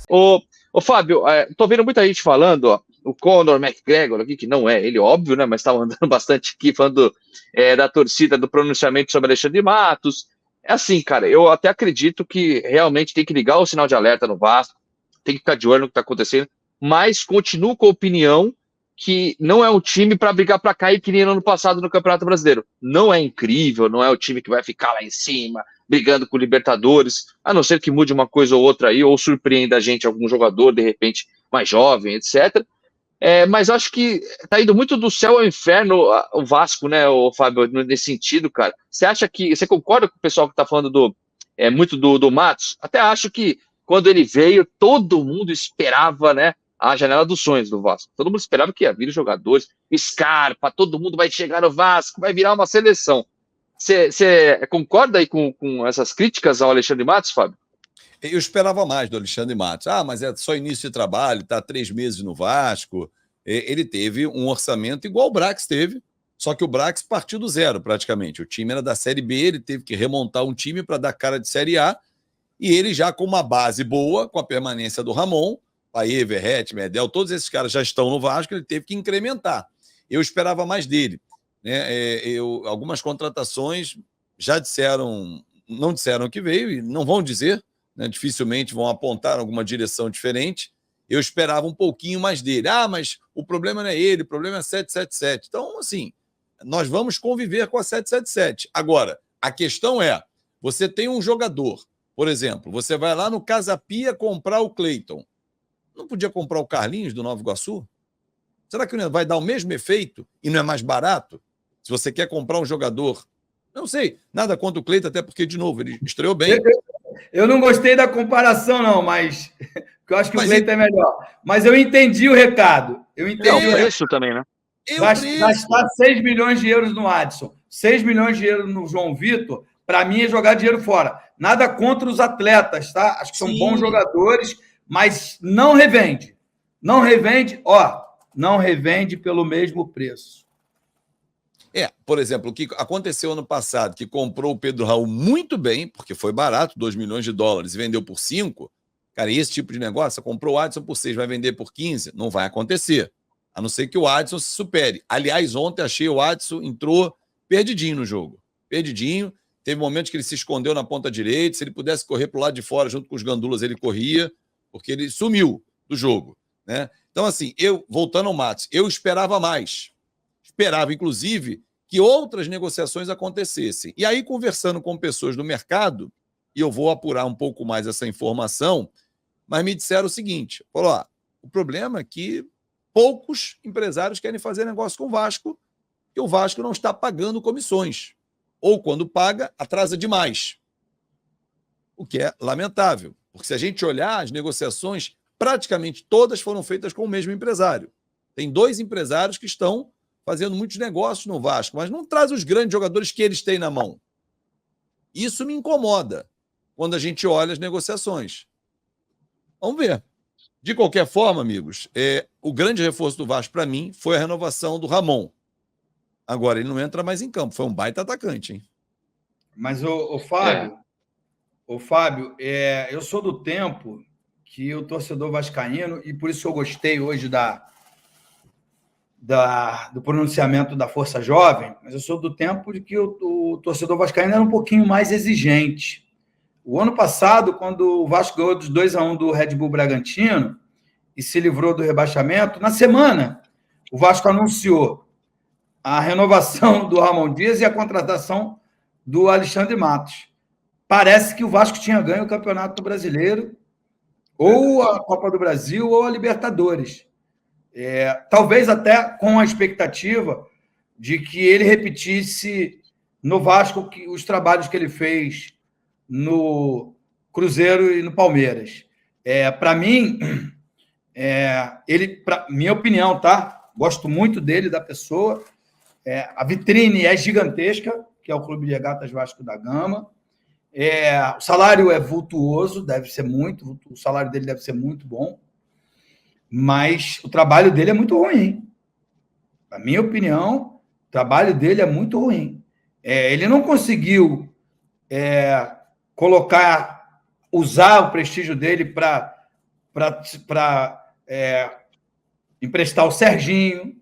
Ô Fábio, tô vendo muita gente falando, ó, o Conor McGregor aqui, que não é ele, óbvio, né? Mas tá andando bastante aqui falando da torcida, do pronunciamento sobre Alexandre Matos. É assim, cara, eu até acredito que realmente tem que ligar o sinal de alerta no Vasco, tem que ficar de olho no que tá acontecendo, mas continuo com a opinião que não é um time para brigar para cair que nem no ano passado no Campeonato Brasileiro. Não é incrível, não é o time que vai ficar lá em cima, brigando com o Libertadores, a não ser que mude uma coisa ou outra aí, ou surpreenda a gente algum jogador, de repente, mais jovem, etc. Mas acho que tá indo muito do céu ao inferno o Vasco, né, o Fábio, nesse sentido, cara. Você acha que. Você concorda com o pessoal que tá falando muito do Matos? Até acho que quando ele veio, todo mundo esperava, né? A janela dos sonhos do Vasco. Todo mundo esperava que ia vir os jogadores, Scarpa, todo mundo vai chegar no Vasco, vai virar uma seleção. Você concorda aí com essas críticas ao Alexandre Matos, Fábio? Eu esperava mais do Alexandre Matos. Mas é só início de trabalho, está 3 meses no Vasco. Ele teve um orçamento igual o Brax teve, só que o Brax partiu do zero praticamente. O time era da Série B, ele teve que remontar um time para dar cara de Série A, e ele já com uma base boa, com a permanência do Ramon, Paê, Verrete, Medel, todos esses caras já estão no Vasco, ele teve que incrementar. Eu esperava mais dele. Né? Algumas contratações já disseram, não disseram que veio, e não vão dizer, né? Dificilmente vão apontar alguma direção diferente. Eu esperava um pouquinho mais dele. Mas o problema não é ele, o problema é 777. Então, assim, nós vamos conviver com a 777. Agora, a questão é, você tem um jogador, por exemplo, você vai lá no Casa Pia comprar o Cleiton. Não podia comprar o Carlinhos do Nova Iguaçu? Será que vai dar o mesmo efeito e não é mais barato? Se você quer comprar um jogador, não sei, nada contra o Cleiton, até porque, de novo, ele estreou bem. Eu não gostei da comparação, não, mas eu acho que o Cleiton é melhor. Mas eu entendi o recado. Eu entendi o preço também, né? Gastar 6 milhões de euros no Adson, 6 milhões de euros no João Vitor, para mim é jogar dinheiro fora. Nada contra os atletas, tá? Acho que são bons jogadores, mas não revende. Não revende, não revende pelo mesmo preço. Por exemplo, o que aconteceu ano passado, que comprou o Pedro Raul muito bem, porque foi barato, 2 milhões de dólares, e vendeu por 5, cara, esse tipo de negócio, você comprou o Adson por 6, vai vender por 15? Não vai acontecer, a não ser que o Adson se supere. Aliás, ontem achei o Adson entrou perdidinho no jogo, perdidinho, teve momentos que ele se escondeu na ponta direita, se ele pudesse correr para o lado de fora junto com os gandulas, ele corria, porque ele sumiu do jogo, né? Então, assim, voltando ao Matos, eu esperava mais, esperava, inclusive, que outras negociações acontecessem. E aí, conversando com pessoas do mercado, e eu vou apurar um pouco mais essa informação, mas me disseram o seguinte, o problema é que poucos empresários querem fazer negócio com o Vasco, e o Vasco não está pagando comissões. Ou, quando paga, atrasa demais. O que é lamentável, porque se a gente olhar, as negociações, praticamente todas foram feitas com o mesmo empresário. Tem 2 empresários que estão fazendo muitos negócios no Vasco, mas não traz os grandes jogadores que eles têm na mão. Isso me incomoda quando a gente olha as negociações. Vamos ver. De qualquer forma, amigos, o grande reforço do Vasco, para mim, foi a renovação do Ramon. Agora, ele não entra mais em campo. Foi um baita atacante, hein? Mas, o Fábio, eu sou do tempo que o torcedor vascaíno, e por isso eu gostei hoje do pronunciamento da Força Jovem, mas eu sou do tempo de que o torcedor vascaíno era um pouquinho mais exigente. O ano passado, quando o Vasco ganhou dos 2-1 do Red Bull Bragantino e se livrou do rebaixamento, na semana, o Vasco anunciou a renovação do Ramon Dias e a contratação do Alexandre Matos. Parece que o Vasco tinha ganho o Campeonato Brasileiro, ou a Copa do Brasil, ou a Libertadores. Talvez até com a expectativa de que ele repetisse no Vasco os trabalhos que ele fez no Cruzeiro e no Palmeiras. Para mim, minha opinião, tá? Gosto muito dele, da pessoa. A vitrine é gigantesca, que é o Clube de Regatas Vasco da Gama. O salário é vultuoso, o salário dele deve ser muito bom, mas o trabalho dele é muito ruim. Na minha opinião, o trabalho dele é muito ruim. Ele não conseguiu usar o prestígio dele para para emprestar o Serginho.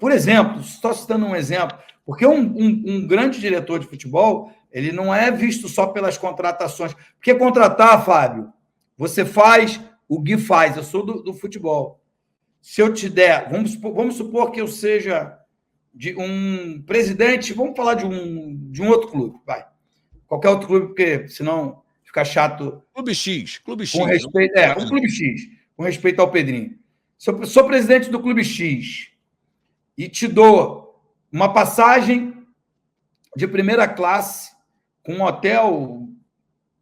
Por exemplo, só citando um exemplo, porque um grande diretor de futebol, ele não é visto só pelas contratações. Porque contratar, Fábio, você faz, o Gui faz, eu sou do futebol. Se eu te der, vamos supor que eu seja de um presidente, vamos falar de um outro clube, vai. Qualquer outro clube, porque senão fica chato. Clube X. Com respeito, um Clube X, com respeito ao Pedrinho. Sou presidente do Clube X e te dou uma passagem de primeira classe com um hotel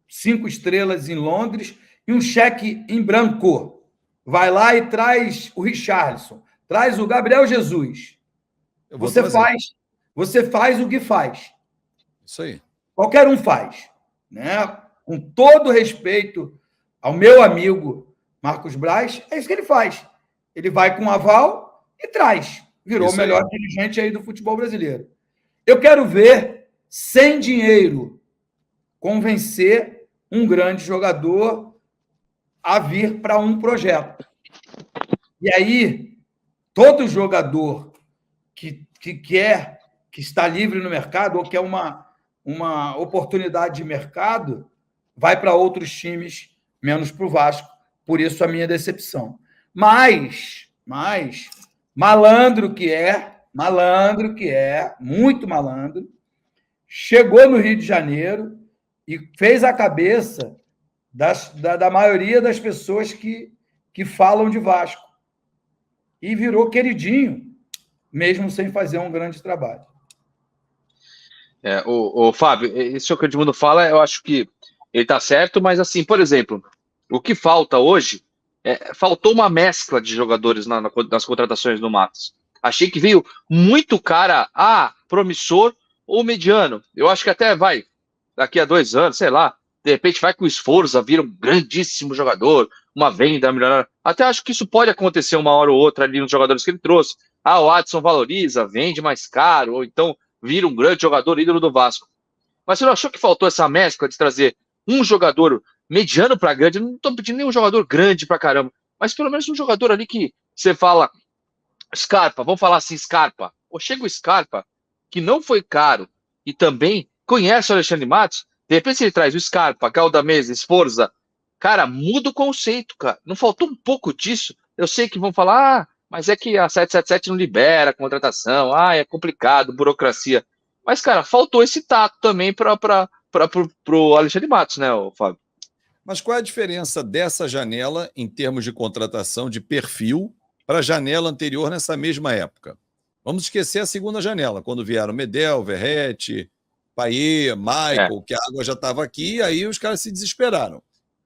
5 estrelas em Londres e um cheque em branco. Vai lá e traz o Richarlison, traz o Gabriel Jesus. Você faz o que faz. Isso aí. Qualquer um faz, né? Com todo respeito ao meu amigo Marcos Braz, é isso que ele faz. Ele vai com aval e traz. Virou o melhor dirigente aí do futebol brasileiro. Eu quero ver, sem dinheiro, convencer um grande jogador a vir para um projeto. E aí, todo jogador que quer, que está livre no mercado ou quer uma oportunidade de mercado, vai para outros times, menos para o Vasco. Por isso a minha decepção. Mas malandro que é, muito malandro, chegou no Rio de Janeiro e fez a cabeça da maioria das pessoas que falam de Vasco. E virou queridinho, mesmo sem fazer um grande trabalho. O Fábio, isso que o Edmundo fala, eu acho que ele está certo, mas assim, por exemplo, o que falta hoje, faltou uma mescla de jogadores nas contratações do Matos. Achei que veio muito cara, promissor ou mediano. Eu acho que até daqui a 2 anos, sei lá, de repente vai com o Sforza, vira um grandíssimo jogador, uma venda milionária. Até acho que isso pode acontecer uma hora ou outra ali nos jogadores que ele trouxe. O Adson valoriza, vende mais caro, ou então vira um grande jogador, ídolo do Vasco. Mas você não achou que faltou essa mescla de trazer um jogador mediano para grande? Eu não estou pedindo nenhum jogador grande para caramba, mas pelo menos um jogador ali que você fala, Scarpa, vamos falar assim, Scarpa. Chega o Scarpa, que não foi caro e também conhece o Alexandre Matos, de repente se ele traz o Scarpa, Galdamez, Sforza, cara, muda o conceito, cara. Não faltou um pouco disso? Eu sei que vão falar, mas é que a 777 não libera a contratação, é complicado, burocracia. Mas, cara, faltou esse tato também para o Alexandre Matos, né, Fábio? Mas qual é a diferença dessa janela em termos de contratação, de perfil, para a janela anterior nessa mesma época? Vamos esquecer a segunda janela, quando vieram Medel, Verratti, Payet, Michael, que a água já estava aqui, aí os caras se desesperaram.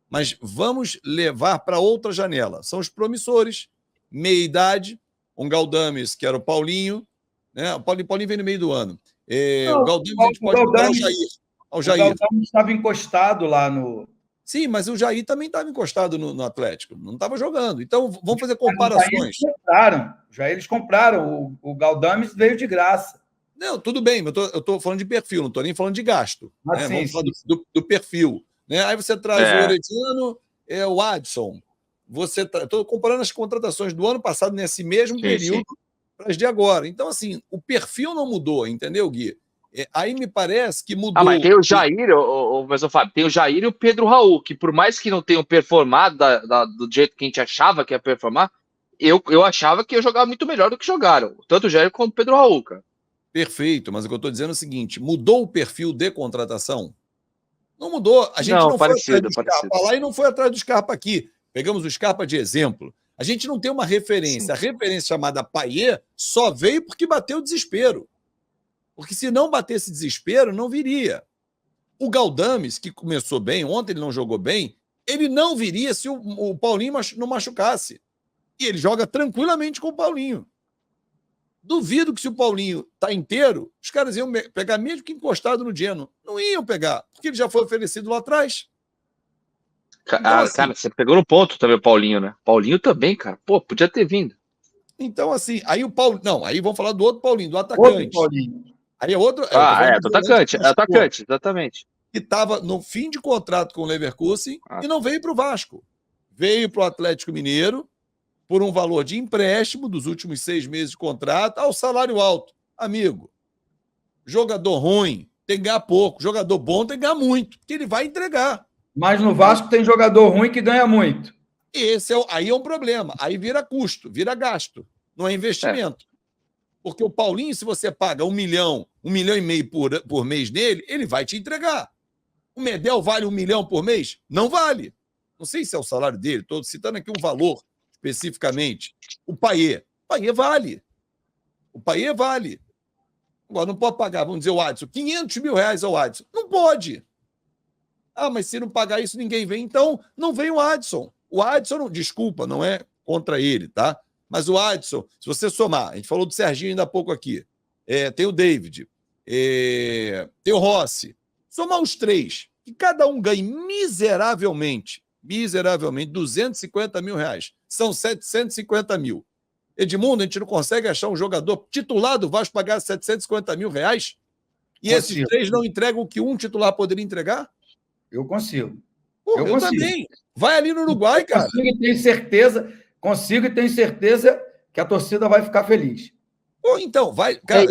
Mas vamos levar para outra janela. São os promissores, meia-idade, um Galdames, que era o Paulinho, né? O Paulinho veio no meio do ano. O Galdames, a gente pode mudar ao Jair. O Galdames estava encostado lá no... Sim, mas o Jair também estava encostado no Atlético, não estava jogando. Então, vamos fazer comparações. Eles compraram. O Galdames veio de graça. Não, tudo bem, eu estou falando de perfil, não estou nem falando de gasto. Né? Vamos falar do perfil. Né? Aí você traz o Orediano, o Adson. Estou comparando as contratações do ano passado nesse mesmo período para as de agora. Então, assim, o perfil não mudou, entendeu, Gui? Aí me parece que mudou. Mas tem o Jair, mas Fábio, tem o Jair e o Pedro Raul, que por mais que não tenham performado do jeito que a gente achava que ia performar, eu achava que ia jogar muito melhor do que jogaram. Tanto o Jair como o Pedro Raul, cara. Perfeito, mas o que eu estou dizendo é o seguinte: mudou o perfil de contratação? Não mudou. A gente não foi atrás do Scarpa lá e não foi atrás do Scarpa aqui. Pegamos o Scarpa de exemplo. A gente não tem uma referência. Sim. A referência chamada Payet só veio porque bateu o desespero. Porque se não batesse desespero, não viria. O Galdames, que começou bem, ontem ele não jogou bem, ele não viria se o Paulinho não machucasse. E ele joga tranquilamente com o Paulinho. Duvido que se o Paulinho está inteiro, os caras iam pegar mesmo que encostado no Geno. Não iam pegar, porque ele já foi oferecido lá atrás. Então, assim, cara, você pegou no ponto também o Paulinho, né? Paulinho também, cara. Pô, podia ter vindo. Então, assim, aí o Paulinho... Não, aí vamos falar do outro Paulinho, do atacante. Outro Paulinho. Aí é outro... do atacante, exatamente. Que estava no fim de contrato com o Leverkusen e não veio para o Vasco. veio para o Atlético Mineiro por um valor de empréstimo dos últimos 6 meses de contrato ao salário alto. Amigo, jogador ruim tem que ganhar pouco, jogador bom tem que ganhar muito, porque ele vai entregar. Mas no Vasco tem jogador ruim que ganha muito. Aí é um problema. Aí vira custo, vira gasto. Não é investimento. Porque o Paulinho, se você paga 1 milhão, 1,5 milhão por mês nele, ele vai te entregar. O Medel vale 1 milhão por mês? Não vale. Não sei se é o salário dele, estou citando aqui um valor especificamente. O Payet vale. O Payet vale. Agora, não pode pagar, vamos dizer, o Adson, 500 mil reais ao Adson. Não pode. Ah, mas se não pagar isso, ninguém vem. Então, não vem o Adson. O Adson, desculpa, não é contra ele, tá? Mas o Adson, se você somar, a gente falou do Serginho ainda há pouco aqui, tem o David, tem o Rossi, somar os 3, que cada um ganhe miseravelmente, 250 mil reais. São 750 mil. Edmundo, a gente não consegue achar um jogador titular do Vasco pagar 750 mil reais? E esses 3 não entregam o que um titular poderia entregar? Eu consigo. Pô, eu também. Vai ali no Uruguai, cara. Consigo e tenho certeza que a torcida vai ficar feliz. Pô, então, vai. Cara,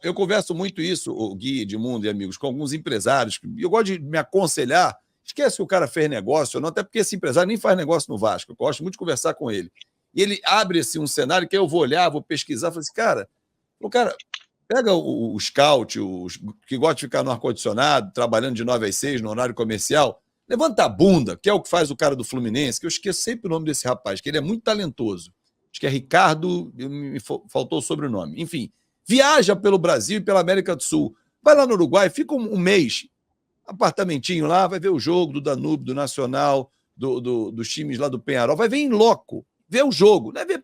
eu converso muito isso, o Gui, Edmundo e amigos, com alguns empresários. Eu gosto de me aconselhar. Esquece que o cara fez negócio ou não, até porque esse empresário nem faz negócio no Vasco. Eu gosto muito de conversar com ele. E ele abre assim, um cenário que eu vou olhar, vou pesquisar, falo assim, cara, pega o scout, os que gosta de ficar no ar-condicionado, trabalhando de 9 às 6 no horário comercial, levanta a bunda, que é o que faz o cara do Fluminense, que eu esqueço sempre o nome desse rapaz, que ele é muito talentoso. Acho que é Ricardo, me faltou o sobrenome. Enfim, viaja pelo Brasil e pela América do Sul. Vai lá no Uruguai, fica um mês, apartamentinho lá, vai ver o jogo do Danúbio, do Nacional, dos times lá do Peñarol, vai ver em loco, ver o jogo, não é ver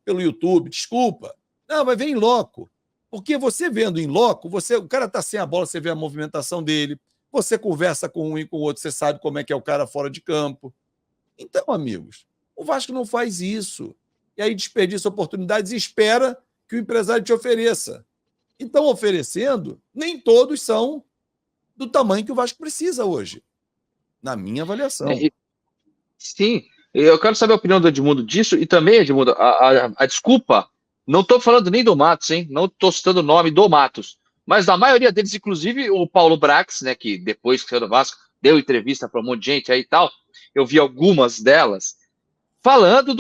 pelo YouTube, desculpa. Não, vai ver em loco. Porque você vendo em loco, o cara tá sem a bola, você vê a movimentação dele, você conversa com um e com o outro, você sabe como é que é o cara fora de campo. Então, amigos, o Vasco não faz isso. E aí desperdiça oportunidades e espera que o empresário te ofereça. Então, oferecendo, nem todos são do tamanho que o Vasco precisa hoje, na minha avaliação. Sim, eu quero saber a opinião do Edmundo disso, e também, Edmundo, a desculpa, não estou falando nem do Matos, hein? Não estou citando o nome do Matos, mas da maioria deles, inclusive o Paulo Brax, né, que depois que saiu do Vasco, deu entrevista para um monte de gente aí e tal, eu vi algumas delas, falando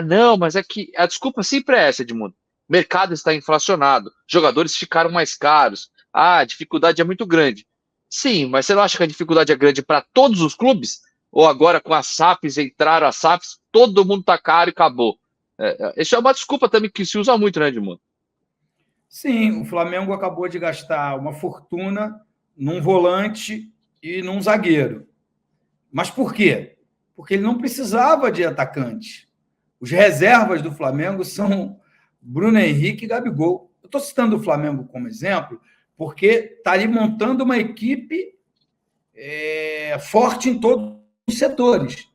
não, mas é que a desculpa sempre é essa, Edmundo. O mercado está inflacionado, jogadores ficaram mais caros, a dificuldade é muito grande. Sim, mas você não acha que a dificuldade é grande para todos os clubes? Ou agora com as SAFs, entraram as SAFs, todo mundo tá caro e acabou. Isso é uma desculpa também que se usa muito, né, Edmundo? Sim, o Flamengo acabou de gastar uma fortuna num volante e num zagueiro. Mas por quê? Porque ele não precisava de atacante. Os reservas do Flamengo são Bruno Henrique e Gabigol. Eu estou citando o Flamengo como exemplo porque está ali montando uma equipe forte em todos os setores.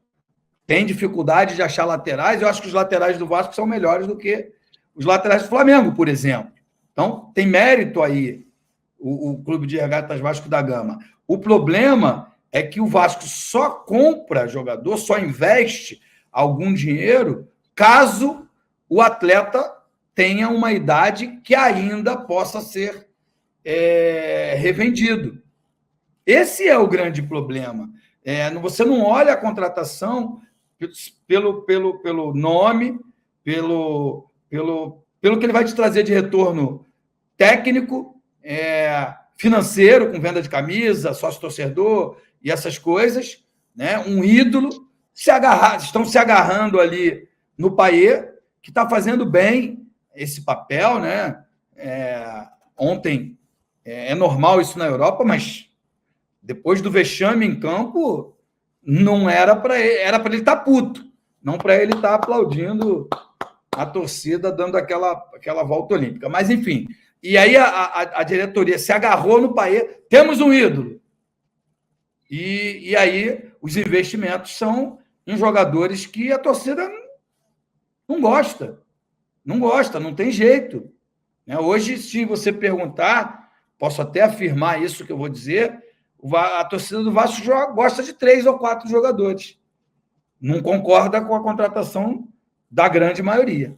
Tem dificuldade de achar laterais. Eu acho que os laterais do Vasco são melhores do que os laterais do Flamengo, por exemplo. Então, tem mérito aí o Clube de Regatas Vasco da Gama. O problema é que o Vasco só compra jogador, só investe algum dinheiro caso o atleta tenha uma idade que ainda possa ser revendido. Esse é o grande problema. Você não olha a contratação pelo nome, pelo que ele vai te trazer de retorno técnico, financeiro, com venda de camisa, sócio-torcedor e essas coisas, né? Um ídolo, estão se agarrando ali no Payet, que está fazendo bem esse papel, né? Ontem é normal isso na Europa, mas depois do vexame em campo, não era para ele, era para ele estar puto, não para ele estar aplaudindo a torcida, dando aquela volta olímpica. Mas, enfim, e aí a diretoria se agarrou no Payet, temos um ídolo. E aí os investimentos são em jogadores que a torcida não gosta, não tem jeito. Hoje, se você perguntar, posso até afirmar isso que eu vou dizer, a torcida do Vasco gosta de 3 ou 4 jogadores. não concorda com a contratação da grande maioria.